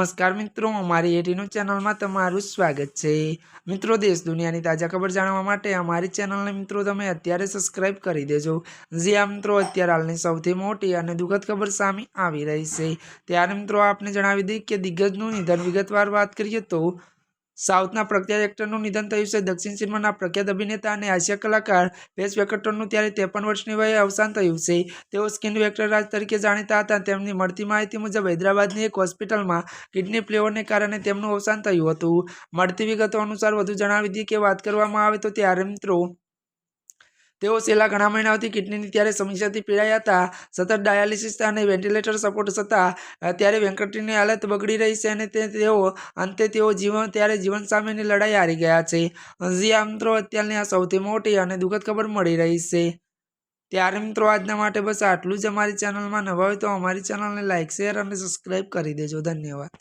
नमस्कार मित्रों, अमारी एटीन्यूज चैनल में तमारुं स्वागत है। मित्रों, देश दुनियानी ताजा खबर जाणवा माटे अमारी चैनल ने मित्रों तमे अत्यारे सब्सक्राइब करी देजो। जी आ मित्रों, अत्यारे हालनी सौथी मोटी अने दुखद खबर सामे आवी रही है। त्यारे मित्रों आपने जणावी दઈએ કે દિગ્ગજનું નિધન વિગતવાર વાત કરીએ તો સાઉથના પ્રખ્યાત એક્ટરનું નિધન થયું છે। દક્ષિણ સિનેમાના પ્રખ્યાત અભિનેતા અને હાસ્ય કલાકાર પેશ વેકરટનનું ત્યારે 53 વર્ષની વયે અવસાન થયું છે। તેઓ સ્કિન વેક્ટર રાજ તરીકે જાણીતા હતા। તેમની મળતી માહિતી મુજબ હૈદરાબાદની એક હોસ્પિટલમાં કિડની ફેલ્યોરને કારણે તેમનું અવસાન થયું હતું। મળતી વિગતો અનુસાર વધુ જણાવી દઈએ કે વાત કરવામાં આવે તો ત્યારે મિત્રો તેઓ છેલ્લા ઘણા મહિનાઓથી કિડનીની ત્યારે સમસ્યાથી પીડાયા હતા। સતત ડાયાલિસિસ અને વેન્ટિલેટર સપોર્ટ છતાં ત્યારે વેંકટની હાલત બગડી રહી છે અને અંતે તેઓ જીવન સામેની લડાઈ હારી ગયા છે। હજી આ મિત્રો અત્યારની આ સૌથી મોટી અને દુઃખદ ખબર મળી રહી છે। ત્યારે મિત્રો આજના માટે બસ આટલું જ। અમારી ચેનલમાં નવા હોય તો અમારી ચેનલને લાઇક, શેર અને સબસ્ક્રાઇબ કરી દેજો। ધન્યવાદ।